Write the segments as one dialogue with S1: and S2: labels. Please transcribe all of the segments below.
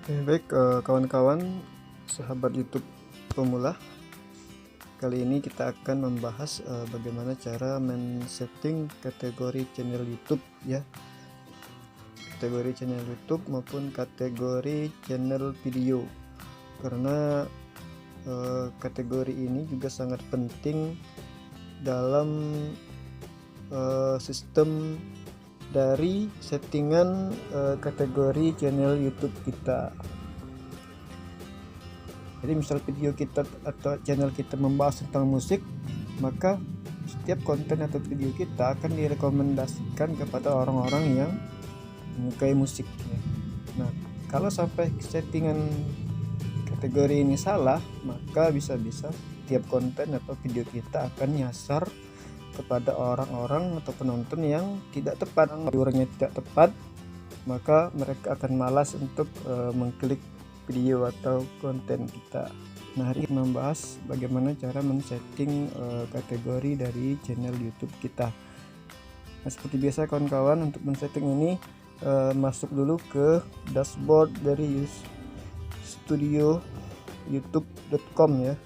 S1: Baik, kawan-kawan, sahabat YouTube pemula. Kali ini kita akan membahas bagaimana cara men-setting kategori channel YouTube ya. Kategori channel YouTube maupun kategori channel video. Karena kategori ini juga sangat penting dalam sistem dari settingan kategori channel YouTube kita. Jadi misal video kita atau channel kita membahas tentang musik, maka setiap konten atau video kita akan direkomendasikan kepada orang-orang yang menyukai musik ya. Nah, kalau sampai settingan kategori ini salah, maka bisa-bisa tiap konten atau video kita akan nyasar kepada orang-orang atau penonton yang tidak tepat. Orangnya tidak tepat, maka mereka akan malas untuk mengklik video atau konten kita. Nah, hari ini membahas bagaimana cara men-setting kategori dari channel YouTube kita. Nah, seperti biasa kawan-kawan, untuk men-setting ini masuk dulu ke dashboard dari studio youtube.com ya.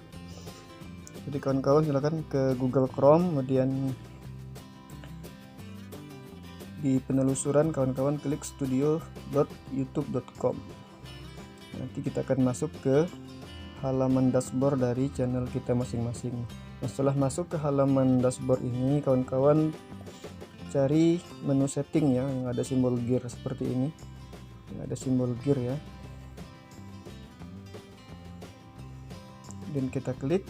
S1: Jadi kawan-kawan silakan ke Google Chrome, kemudian di penelusuran kawan-kawan klik studio.youtube.com. Nanti kita akan masuk ke halaman dashboard dari channel kita masing-masing. Nah, setelah masuk ke halaman dashboard ini, kawan-kawan cari menu setting ya, yang ada simbol gear seperti ini. Yang ada simbol gear ya. Dan kita klik.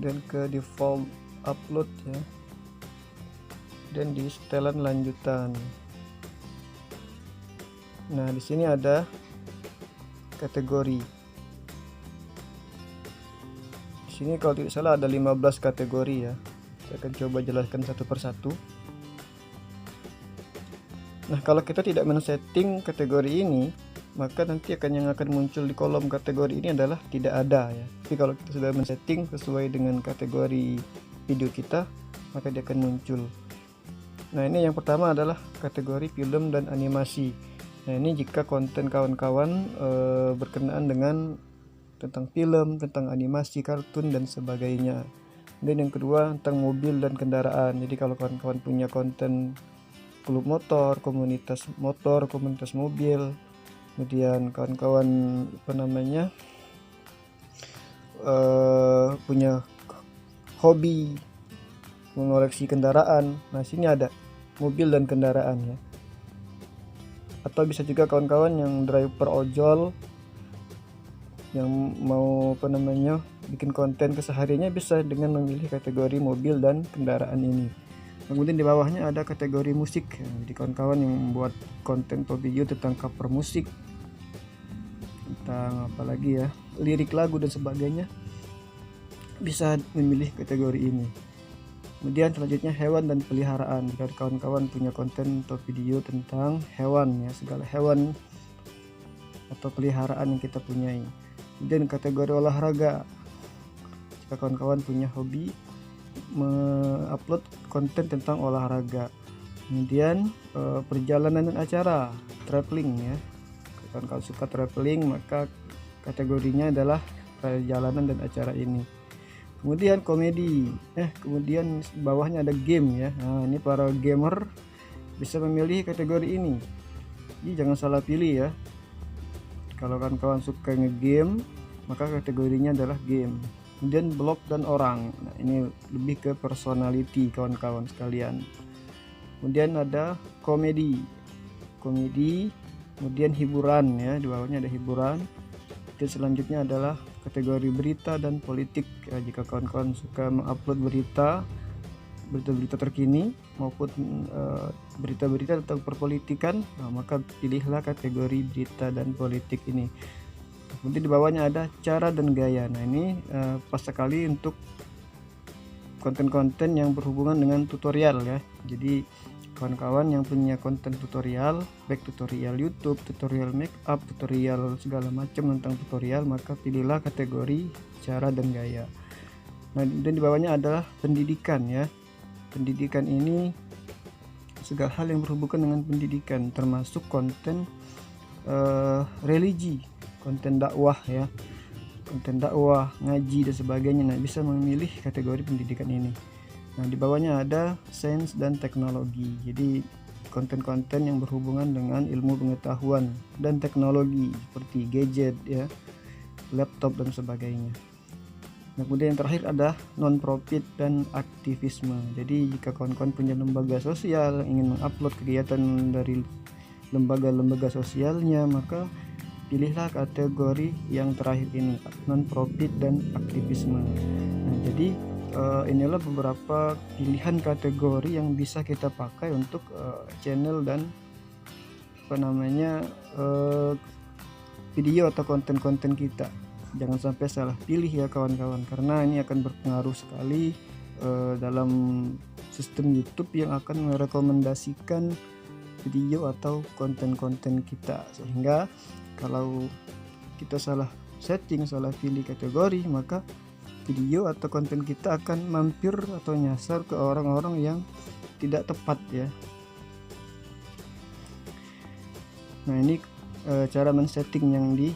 S1: Dan ke default upload ya, dan di setelan lanjutan. Nah, di sini ada kategori. Di sini kalau tidak salah ada 15 kategori ya. Saya akan coba jelaskan satu persatu. Nah, kalau kita tidak men-setting kategori ini, maka nanti yang akan muncul di kolom kategori ini adalah tidak ada ya. Tapi kalau kita sudah men-setting sesuai dengan kategori video kita, maka dia akan muncul. Nah, ini yang pertama adalah kategori film dan animasi. Nah, ini jika konten kawan-kawan berkenaan dengan tentang film, tentang animasi, kartun dan sebagainya. Dan yang kedua tentang mobil dan kendaraan. Jadi kalau kawan-kawan punya konten klub motor, komunitas mobil, kemudian kawan-kawan punya hobi mengoleksi kendaraan. Nah, sini ada mobil dan kendaraan ya. Atau bisa juga kawan-kawan yang driver ojol yang mau bikin konten kesehariannya, bisa dengan memilih kategori mobil dan kendaraan ini. Kemudian di bawahnya ada kategori musik. Jadi kawan-kawan yang membuat konten atau video tentang cover musik, tentang apalagi ya, lirik lagu dan sebagainya, bisa memilih kategori ini. Kemudian selanjutnya hewan dan peliharaan. Jika kawan-kawan punya konten atau video tentang hewan ya, segala hewan atau peliharaan yang kita punyai. Kemudian kategori olahraga. Jika kawan-kawan punya hobi mengupload konten tentang olahraga. Kemudian perjalanan dan acara, traveling ya. Kalau suka traveling, maka kategorinya adalah perjalanan dan acara ini. Kemudian komedi, kemudian bawahnya ada game ya. Nah, ini para gamer bisa memilih kategori ini. Jadi jangan salah pilih ya. Kalau kawan-kawan suka nge-game, maka kategorinya adalah game. Kemudian blog dan orang. Nah, ini lebih ke personality kawan-kawan sekalian. Kemudian ada komedi, kemudian hiburan ya, di bawahnya ada hiburan. Dan selanjutnya adalah kategori berita dan politik ya. Jika kawan-kawan suka mengupload berita terkini maupun berita-berita tentang perpolitikan, nah, maka pilihlah kategori berita dan politik ini. Kemudian di bawahnya ada cara dan gaya. Nah, ini pas sekali untuk konten-konten yang berhubungan dengan tutorial ya. Jadi kawan-kawan yang punya konten tutorial, baik tutorial YouTube, tutorial make up, tutorial segala macam tentang tutorial, maka pilihlah kategori cara dan gaya. Nah, dan di bawahnya adalah pendidikan ya. Pendidikan ini segala hal yang berhubungan dengan pendidikan, termasuk konten religi, konten dakwah ya, konten dakwah, ngaji dan sebagainya. Nah, bisa memilih kategori pendidikan ini. Nah, di bawahnya ada sains dan teknologi. Jadi konten-konten yang berhubungan dengan ilmu pengetahuan dan teknologi seperti gadget ya, laptop dan sebagainya. Nah, kemudian yang terakhir ada non-profit dan aktivisme. Jadi jika kawan-kawan punya lembaga sosial ingin mengupload kegiatan dari lembaga-lembaga sosialnya, maka pilihlah kategori yang terakhir ini, non-profit dan aktivisme. Nah, jadi inilah beberapa pilihan kategori yang bisa kita pakai untuk channel dan video atau konten-konten kita. Jangan sampai salah pilih ya kawan-kawan, karena ini akan berpengaruh sekali dalam sistem YouTube yang akan merekomendasikan video atau konten-konten kita, sehingga kalau kita salah setting, salah pilih kategori, maka video atau konten kita akan mampir atau nyasar ke orang-orang yang tidak tepat ya. Nah, ini cara men-setting yang di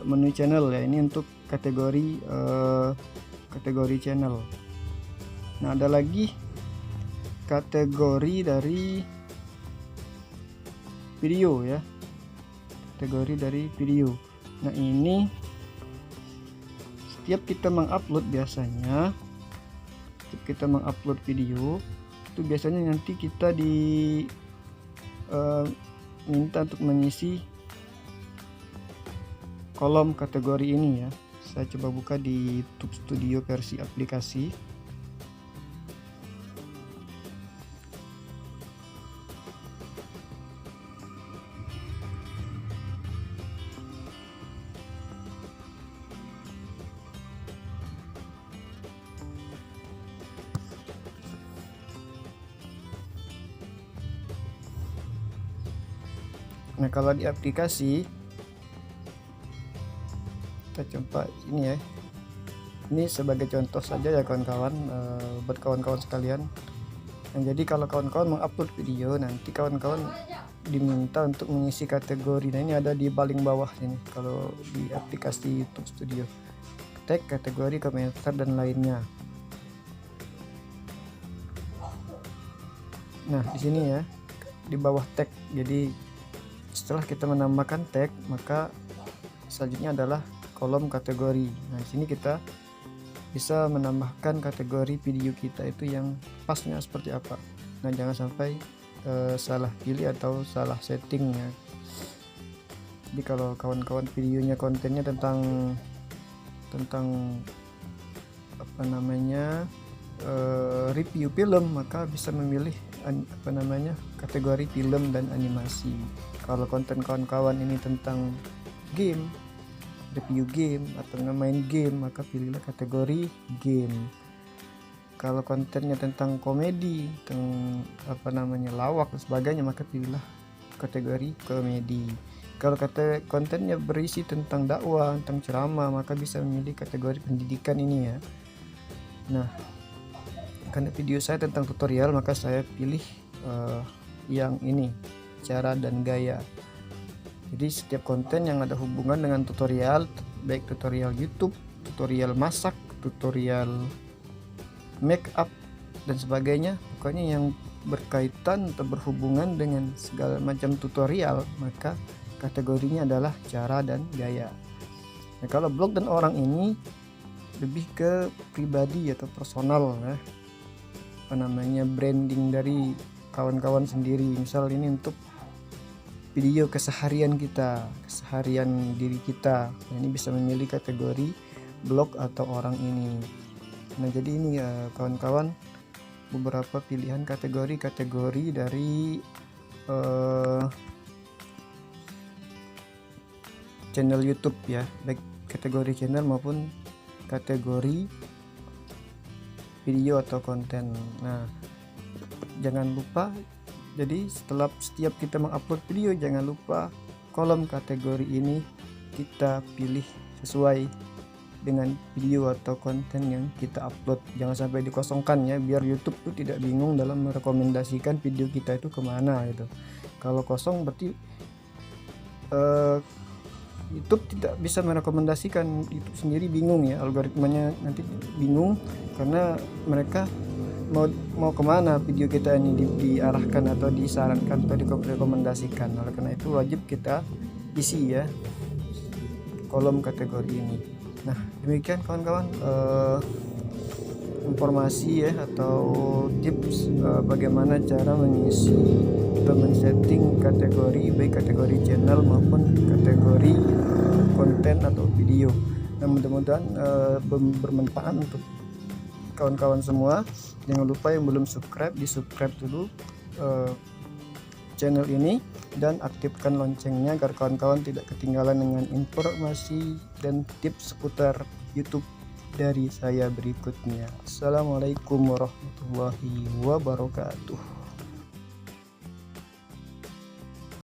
S1: menu channel ya. Ini untuk kategori channel. Nah, ada lagi kategori dari video ya. Kategori dari video. Nah, ini setiap kita mengupload video itu biasanya nanti kita minta untuk mengisi kolom kategori ini ya. Saya coba buka di YouTube Studio versi aplikasi. Nah, kalau di aplikasi kita coba ini ya. Ini sebagai contoh saja ya kawan-kawan, buat kawan-kawan sekalian. Nah, jadi kalau kawan-kawan mengupload video, nanti kawan-kawan diminta untuk mengisi kategori. Nah, ini ada di paling bawah ini kalau di aplikasi YouTube Studio. Tag, kategori, komentar dan lainnya. Nah, di sini ya, di bawah tag. Jadi setelah kita menambahkan tag, maka selanjutnya adalah kolom kategori. Nah, di sini kita bisa menambahkan kategori video kita itu yang pasnya seperti apa. Nah, jangan sampai salah pilih atau salah settingnya. Jadi kalau kawan-kawan videonya kontennya tentang review film, maka bisa memilih kategori film dan animasi. Kalau konten kawan-kawan ini tentang game, review game atau main game, maka pilihlah kategori game. Kalau kontennya tentang komedi, tentang lawak dan sebagainya, maka pilihlah kategori komedi. Kalau kontennya berisi tentang dakwah, tentang ceramah, maka bisa memilih kategori pendidikan ini ya. Nah, karena video saya tentang tutorial, maka saya pilih yang ini, cara dan gaya. Jadi setiap konten yang ada hubungan dengan tutorial, baik tutorial YouTube, tutorial masak, tutorial make up dan sebagainya, pokoknya yang berkaitan atau berhubungan dengan segala macam tutorial, maka kategorinya adalah cara dan gaya. Nah, kalau blog dan orang ini lebih ke pribadi atau personal ya, branding dari kawan-kawan sendiri. Misal ini untuk video keseharian kita, keseharian diri kita. Nah, ini bisa memilih kategori blog atau orang ini. Nah, jadi ini ya kawan-kawan, beberapa pilihan kategori dari channel YouTube ya, baik kategori channel maupun kategori video atau konten. Nah, jangan lupa Jadi setiap kita mengupload video, jangan lupa kolom kategori ini kita pilih sesuai dengan video atau konten yang kita upload. Jangan sampai dikosongkan ya, biar YouTube tuh tidak bingung dalam merekomendasikan video kita itu kemana gitu. Kalau kosong berarti YouTube tidak bisa merekomendasikan, YouTube sendiri bingung ya, algoritmanya nanti bingung karena mereka mau kemana video kita ini diarahkan atau disarankan atau direkomendasikan. Oleh karena itu wajib kita isi ya kolom kategori ini. Nah, demikian kawan-kawan informasi ya atau tips bagaimana cara mengisi atau men-setting kategori, baik kategori channel maupun kategori konten atau video. Nah, mudah-mudahan bermanfaat untuk kawan-kawan semua. Jangan lupa yang belum subscribe, di subscribe dulu channel ini dan aktifkan loncengnya agar kawan-kawan tidak ketinggalan dengan informasi dan tips seputar YouTube dari saya berikutnya. Assalamualaikum warahmatullahi wabarakatuh.